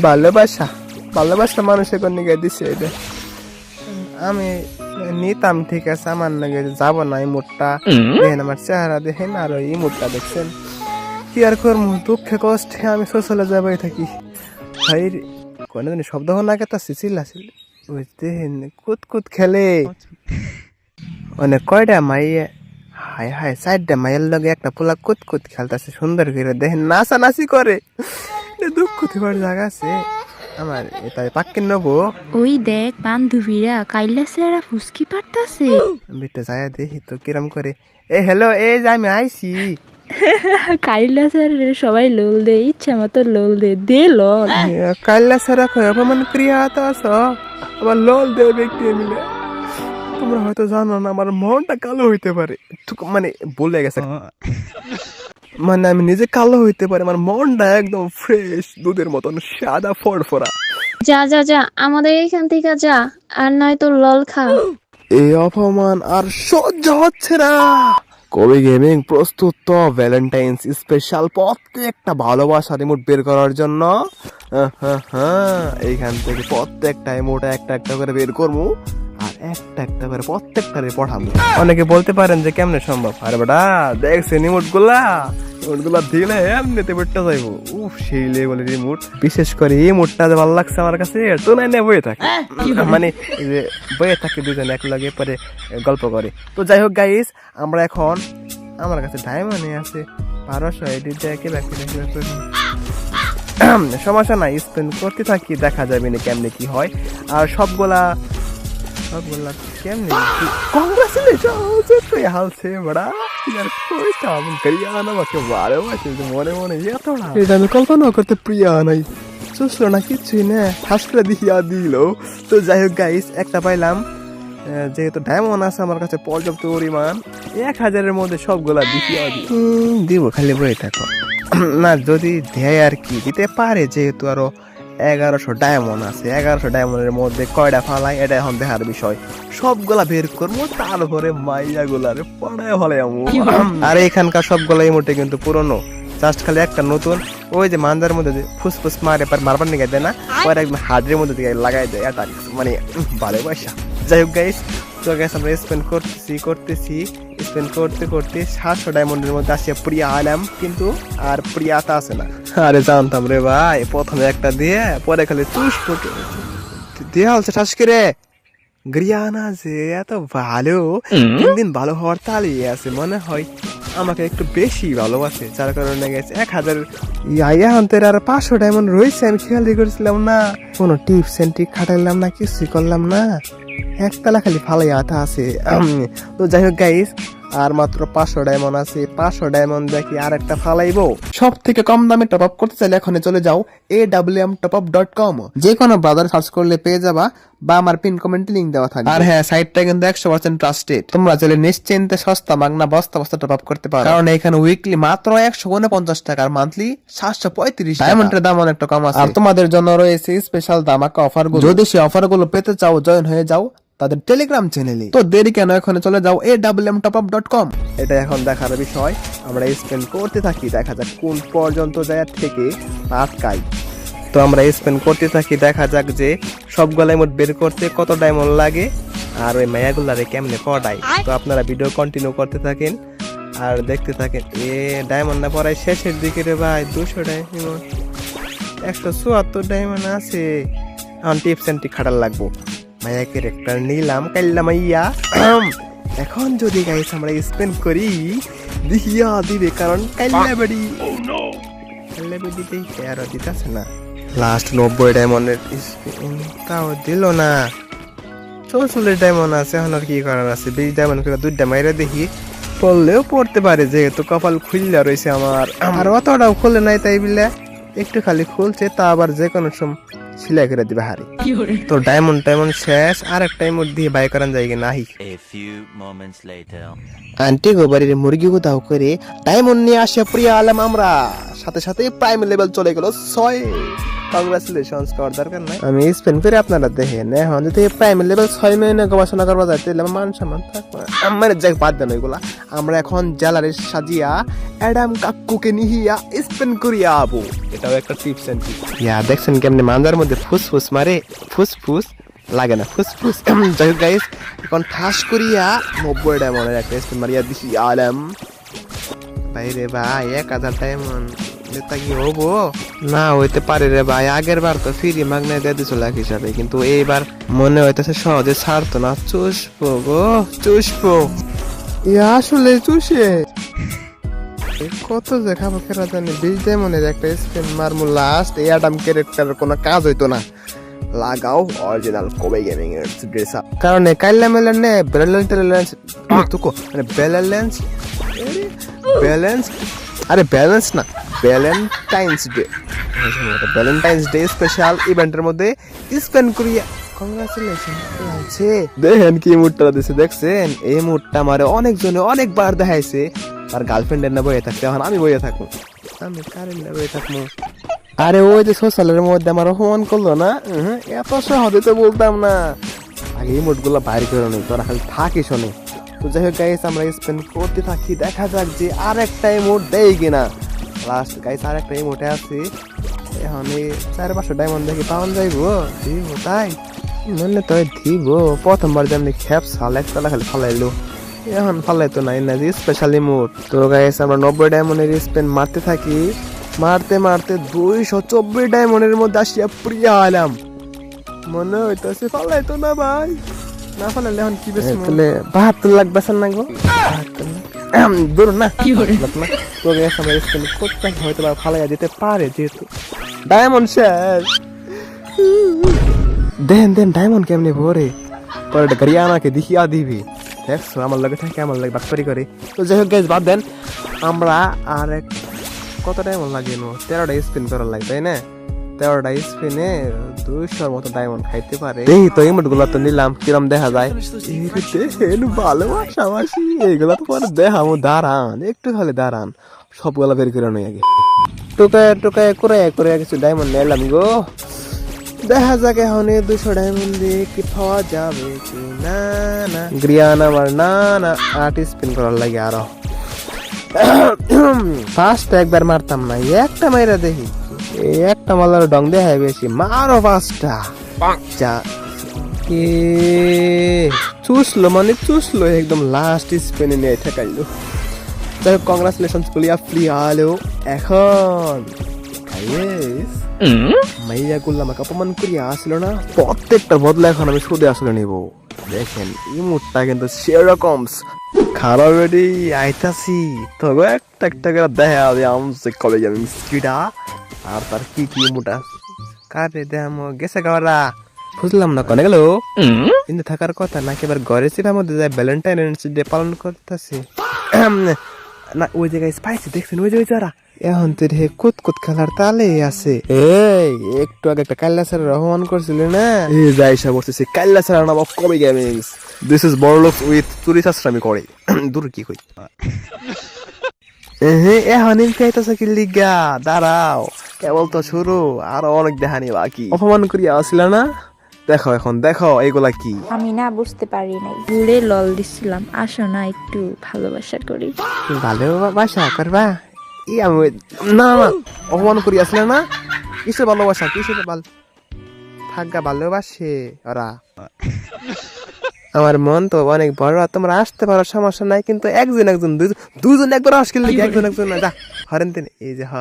ভালোবাসা ভালোবাসা মানুষের কোন নিয়ে দিছে এটা আমি নিতাম, ঠিক আছে, আমার নাকি যাবো না। এই মুডটা দেখেন, আমার চেহারা দেখেন, আর এই মুডটা দেখছেন, কি আর করবো, দুঃখে কষ্টে আমি সোশ্যালে যাবাই থাকি। ভাই কোনদিন শব্দ হন আগে তো চিল্লা চিল্লি বুঝতেন, কুত খেলে অনেক কয়টা মাইয়া, হায় হায় 4টা মাইয়ের লগে একটা পোলা কুত খেলতেছে সুন্দর করে, দেখেন নাচানাচি করে। দুঃখ দেবার জায়গা আছে আমার, এটা পাক্কিন নেবো। ওই দেখ বান্ধবীরা কাইলা সেরা ফুসকি পারতাছে। বিটে যায় দেখি তো কিরম করে। এ হ্যালো, এই যে আমি আইছি। কাইলা স্যার সবাই লোল দে, ইচ্ছা মতো লোল দে, দে লোল। কাল্লা সারা কয় অপমান ক্রিয়া তো আস, আবার লোল দেবে ব্যক্তি মিলে। তোমরা হয়তো জানো না আমার মনটা কালো হইতে পারে, মানে বলে গেছে, মানে আমি নিজে কালো হইতে পারে, আমার মনটা একদম ফ্রেশ দুধের মতন সাদা ফড়ফড়া। যা যা যা আমাদের এখান থেকে যা, আর নয় তো লল খা। এই অপমান আর সহ্য হচ্ছে না। কবি গেমিং প্রস্তুত তো ভ্যালেন্টাইন্স স্পেশাল প্রত্যেকটা ভালোবাসার ইমোট বের করার জন্য। এইখান থেকে প্রত্যেকটা ইমোট একটা একটা করে বের করবো, আর একটা একটা করে প্রত্যেকটারে পড়াবো। অনেকে বলতে পারেন যে কেমনে সম্ভব, আরে বেটা দেখছেন ইমোট গুলা দিলে এমনিতে বেটটা যাইবো। উফ, সেই লেভেলের ইমোট, বিশেষ করে এই ইমোটটা যে ভালো লাগছে আমার কাছে, তো নাই না বয়ে থাকে, মানে যে বয়ে থাকে দুজন এক লগে পরে গল্প করে। তো যাই হোক গাইস, আমরা এখন আমার কাছে ডায়মন্ড আছে 1200, এটি দেখে সমস্যা নাই, স্পেন্ড করতে থাকি, দেখা যাবে না কেমনে কি হয়। আর সবগুলা কেমনে কংগ্রেচুলেশন হালছে বড়া, মনে মনে এটা আমি কল্পনা করতে প্রিয়া নাই, চুষলো না কিছুই না, হাসলে দিয়া দিল। তো যাই হোক গাইস, একটা পাইলাম, যেহেতু ডায়মন্ড আছে আমার কাছে পর্যাপ্ত পরিমাণ, 1000-এর মধ্যে সবগুলা দিব, খালি বই থাকো না, যদি দেয় আর কি দিতে পারে, যেহেতু আরো 1100 ডায়মন্ড আছে, 1100 ডায়মন্ডের মধ্যে কয়টা ফালাই এটা এখন দেখার বিষয়। সবগুলা বের করবো, তারপরে মাইয়া গুলারে পড়ায় ফলে। আর এখানকার সবগুলা ইমোটে কিন্তু পুরনো, জাস্ট খালি একটা নতুন, ওই যে মাঞ্জার মধ্যে ফুসফুস মারে মারবার নিয়ে দেয় না, ওর একদম হার্ডের মধ্যে দিকে লাগাই দেয়, এটা মানে ভালো পয়সা। যাই হোক গাইস, তো গাইস আমরা স্পেন্ড করতেছি স্পেন্ড করতে 700 ডায়মন্ডের মধ্যে আসিয়া প্রিয়া আলাম, কিন্তু আর প্রিয়াটা আছে না। আরে জানতাম রে ভাই, প্রথমে একটা দিয়ে পরে খালি চুস দিয়ে হচ্ছে ঠাস করে। গ্রিয়ানা যে এত ভালো, দিন ভালো হওয়ার তালিয়ে আছে, মনে হয় আমাকে একটু বেশি ভালোবাসে, যার কারণে গেছে 1000 অন্তের আর 500 ডায়মন্ড রয়েছে। আমি খেয়ালই করেছিলাম না, কোনো টিপস এন্ড ট্রিক খাটাইলাম না, কিছুই করলাম না, একতলা খালি ফালাই আঠা আছে। তো যাই হোক গাইস, আর মাত্র 500 ডায়মন্ড আছে, 500 ডায়মন্ড দেখি আর একটা ফালাইবো। সব থেকে কম দামে টপ আপ করতে চাইলে এখন চলে যাও awmtopup.com, যে কোনো ব্রাউজার সার্চ করলে পেয়ে যাবা, বা আমার পিন কমেন্টে লিংক দেওয়া থাকবে। আর হ্যাঁ, সাইটটা কিন্তু 100% ট্রাস্টেড, তোমরা চাইলে নিশ্চিন্তে সস্তা মাগনা বস্তা টপ আপ করতে পারো, কারণ এখানে উইকলি মাত্র 149 টাকা, আর মান্থলি 735 ডায়মন্ডের দাম অনেকটা কম আছে। আর তোমাদের জন্য রয়েছে স্পেশাল ধামাকা অফার গুলো, যদি সেই অফার গুলো পেতে চাও জয়েন হয়ে যাও তাদের টেলিগ্রাম চ্যানেলে। তো দেরি কেন, এখন চলে যাও awmtopup.com। এটা এখন দেখার বিষয়, আমরা স্পেন্ড করতে থাকি, দেখা যাক কোন পর্যন্ত যায় থেকে আটকাই। তো আমরা স্পেন্ড করতে থাকি, দেখা যাক যে সবগুলা ইমোট বের করতে কত ডায়মন্ড লাগে, আর ওই মায়াগুলারে কেমনে পড়াই। তো আপনারা ভিডিও কন্টিনিউ করতে থাকেন আর দেখতে থাকেন। ডায়মন্ড না পড়াই শেষের দিকে রে ভাই, 200 ডায়মন্ড, 174 ডায়মন্ড আছে। এখন টিপস এন্ড ট্রিক খাটার লাগবো। মায়া ক্যারেক্টার নিলাম, কাইল্লা মাইয়া। এখন যদি গাইস আমরা স্পেন্ড করি, দিয়া দিবে, কারণ কাইল্লা বাড়ি আর দিতেছে না। লাস্ট 90 ডায়মন্ডের তাও দিল না, 44 ডায়মন্ড আছে, এখন আর কি করার আছে। 20 ডায়মন্ড করে 2টা মাইরা দেখি, পড়লেও পড়তে পারে, যেহেতু কপাল খুললা রয়েছে আমার। আর অতটাও খুলে নাই, তাই বলে একটু খালি খুলছে, তা আবার যে কোনো সময় সিলাই করে দিবে হারি। তো ডায়মন্ড শেষ, আর একটা ইমোট দিয়ে বাই করান যায় কি নাহি। আন্টি গোবারের মুরগি দাও করে ডায়মন্ড নিয়ে আসে প্রিয়া আলম আমরা সাথে সাথে প্রাইম লেভেল চলে গেল 6। কংগ্রাচুলেশনস করার দরকার নাই, আমি স্পেন করে আপনারা দেখেন। এখন যদি প্রাইম লেভেল 6 মেনে গবেষণা করবা যায় তাহলে মান সম্মান থাকবে। আমার যাই বাদ দেন এগুলা। আমরা এখন জ্যালারি সাজিয়া অ্যাডাম কাকুকে নিহিয়া স্পেন করিয়া আবো। এটাও একটা টিপস এন্ড ট্রিক্স। ইয়া দেখছেন কেমনে মানজার মধ্যে ফুসফুস মারে, ফুসফুস লাগে না, ফুসফুস। যাই হোক গাইস, এখন ঠাস করিয়া 90 ডায়মন্ডের একটা স্পেন মারিয়া দিছি আলাম। ভাই রে ভাই 1000 ডায়মন্ড এটা কি হবো? না হইতে পারে রে ভাই, আগের বার তো ফ্রি মাগনা দিয়ে দিছিল এক হিসাবে, কিন্তু এইবার মনে হইতেছে সহজে ছাড়তো না। চুষবো গো চুষবো, ইয়া আসলে চুষে কত যে খাবো খেলা জানি। 20 ডায়মন্ডের একটা স্পেন মারমু লাস্ট। এই অ্যাডাম ক্যারেক্টারের কোনো কাজ হইতো না। লাগাও অরিজিনাল কোবে গেমিং এর ড্রেস আপ, কারণ কাইলা মেলেন নে ব্যালেন্স তুকো মানে ব্যালেন্স আরে ব্যালেন্স না, ভ্যালেন্টাইন্স ডে স্পেশাল ইভেন্টের মধ্যে স্পেন করিয়া কংগ্রাচুলেশন আছে। দেখেন কি মুডটা দিছে, দেখছেন? এই মুডটা আমারে অনেকজনে অনেকবার দেখাইছে। তার গার্লফ্রেন্ডের না বইয়ে থাকতে, এখন আমি বইয়ে থাকবো, আমি কারেন্ট না বইয়ে থাকবো। আরে ওই যে সোশ্যালের মধ্যে আমার অপমান করলো না, এত সহজে তো বলতাম না। আগে এই মুডগুলো বাইর করে নি, তোরা খালি থাকি শোনে। তো যাই হোক গাইস, আমরা স্পেন্ড করতে থাকি, দেখা যাক যে আর একটা ইমোট দেয় কিনা। লাস্ট গাইস আর একটা ইমোটে আছে, এখন এই 400 ডায়মন্ড দেখি পাওয়া যাইবো। দিব তাই মনে তো দিব, প্রথমবার যেমনি খেপ সাল একটা খালি ফালাইলো, এখন ফালাইতো নাই না যে স্পেশাল ইমোট। তো গাইস আমরা 90 ডায়মন্ডের স্পেন্ড মারতে থাকি, মারতে মারতে 224 ডায়মন্ডের মধ্যে আসিয়া প্রিয়া আলাম। মনে হইতেছে ফালাইতো না ভাই, না ফালাইলে এখন কি বেশি তাহলে 72 লাখ বেসার না গো, 72 লাখ দূর না কি করে না। তো গাইস আমরা স্পেন্ড করতে হয়তো বা ফালাইয়া দিতে পারে, যেহেতু ডায়মন্ড শেষ। দেন ডায়মন্ড কেমনে ভরে পরে গাড়িয়ানাকে দেখিয়া দিবি, দেখছো আমার লাগে থাকে, আমার লাগে বাটপারি করে। তো যাই হোক গাইস বাদ দেন, আমরা আর এক কত ডায়মন্ড লাগে 13টা স্পিন করার লাগে, তাই না? 13টা স্পিনে 200 মতো ডায়মন্ড খাইতে পারে। এই তো ইমোট গুলা তো নিলাম, কিরম দেখা যায় ভালোবাসা বাসি এইগুলা তো পরে দেখাবো। দাঁড়ান একটু, খালি দাঁড়ান, সবগুলা বের করে নই আগে। টোকায় টোকায় করে কিছু ডায়মন্ড নিলাম গো। দেখা যাক এখন 200 ডায়মন্ড দিয়ে কি পাওয়া যাবে কি না। না গ্রিয়ান আমার না 8 স্পিন করার লাগে আরো। ফার্স্ট একবার মারতাম না, একটা মাইরা দেখি, এই একটা মালার ডং দেখায় বেশি, মারো 5টা। চুষলো মানে চুষলো একদম লাস্ট স্পিনে নিয়ে ঠেকাইলো। যাই হোক কংগ্রাচুলেশনস বলিয়া ফ্রি আলো। এখন মাইয়া গুলো আমাকে অপমান করিয়া আসছিল না, প্রত্যেকটা বদলা এখন আমি সুদে আসলে নিব। দেখেন ইমোটটা কিন্তু সেরকম খারাপ রেডি আইতাছি, তবে একটা করে দেখা আমছে কবে যাবে মিস্কিটা আর তার কি কি ইমোটা কারে দেখাম গেছে গাওয়ারা বুঝলাম না কোনে গেল। কিন্তু থাকার কথা নাকি এবার ঘরে চিরার মধ্যে যায় ভ্যালেন্টাইন্স ডে পালন করতেছে না। ওই জায়গায় স্পাইসি দেখছেন, ওই জায়গায় যারা এখন তো রে কুতকুত খেলার তালে আছে। এই একটু আগে একটা কাল্লা স্যার রহমান করছিল না, এই যাইসা বলতেছে কাল্লা স্যার নাম অফ কবি গেমিংস, দিস ইজ বড়লোক উইথ চুরি চাষরামি করে। দূর কি কই এখন ইনকাইতেছে কি লিগা, দাঁড়াও কেবল তো শুরু, আরো অনেক দেখানি বাকি। অপমান করিয়া আসছিল না, দেখো এখন দেখো এগুলা কি। আমি না বুঝতে পারি নাই, ঘুরে লল দিছিলাম, আসো না একটু ভালোবাসা করি। ভালোবাসা করবা? না না অপমান করি আসলে না, কিসের ভালোবাসা, কিসের থাকা ভালোবাসে ওরা। আমার মন তো অনেক বড়, তোমরা আসতে পারো সমস্যা নাই, কিন্তু একজন দুজন একবার আসলে একজন না যা হরেন দিন। এই যে হ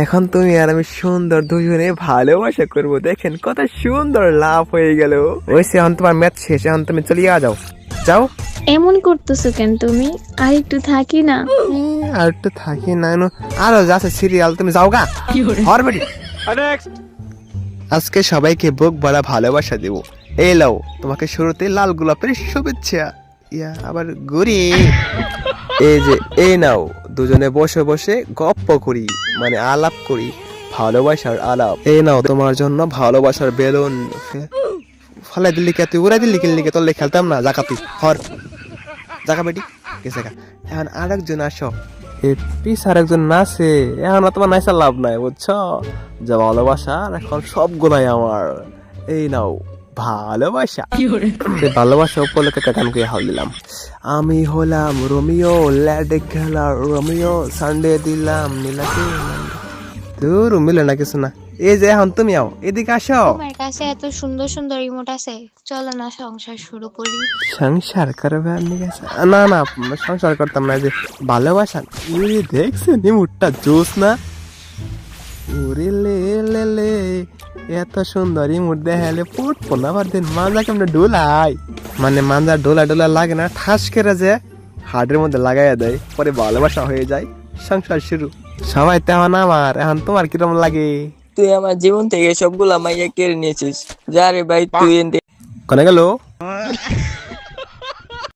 এখন তুমি আর আমি সুন্দর দুজনে ভালোবাসা করবো, দেখেন কত সুন্দর লাভ হয়ে গেল। ওইসে এখন তোমার ম্যাচ শেষ, এখন তুমি চলিয়ে যাও। এমন করতেছো কেন তুমি? আর একটু থাকি না। আর একটু থাকি না, আরো যাচ্ছে সিরিয়াল, তুমি যাও গা হরবেটি। আজকে সবাইকে বুক ভরা ভালোবাসা দেবো। এই লাও তোমাকে শুরুতে লাল গোলাপের শুভেচ্ছা, ইয়া আবার ঘুরি। এই যে এই নাও, দুজনে বসে বসে গপ্প করি, মানে আলাপ করি, ভালোবাসার আলাপ। এই নাও তোমার জন্য ভালোবাসার বেলুন। ফলে দিল্লি কে তুই উড়াই দিল্লি কিনলি কে, তোর খেলতাম না, জাকা তুই হর জাকা বেটি গেছে গা। এখন আরেকজন আসো, পিসার একজন নাচে, এখন তোমার নাচা লাভ নাই বুঝছো, যা ভালোবাসার এখন সবগুলাই আমার। এই নাও ভালোবাসা। সেই ভালোবাসা উপলক্ষে একটা গান করে হাল দিলাম। আমি হলাম রোমিও, ল্যাডে খেলা রোমিও, সানডে দিলাম নীলাকে। তোর মিলে না কিছু না। এই যে এখন তুমি আও, এদিকে আসো। তোমার কাছে এত সুন্দর সুন্দর রিমোট আছে, চলো না সংসার শুরু করি। সংসার করবে আপনি কাছে? না না, সংসার করতাম না, যে ভালোবাসা। উরে দেখছেন নিমুটটা জোস না? উরে লে লে লে, এত সুন্দর ইমুট দেখালে পড়বো না আবার দিন। মাঞ্জা কেমন ডোলাই, মানে মাঞ্জা ডোলা ডোলা লাগে না, ঠাস করে যে হার্টের মধ্যে লাগাইয়া দেয়, পরে ভালোবাসা হয়ে যায়, সংসার শুরু। সবাই তেমন আমার, এখন তোমার কিরম লাগে? তুই আমার জীবন থেকে সবগুলা মাইয়া কেড়ে নিয়েছিস, যা রে ভাই তুই কোনে গেল?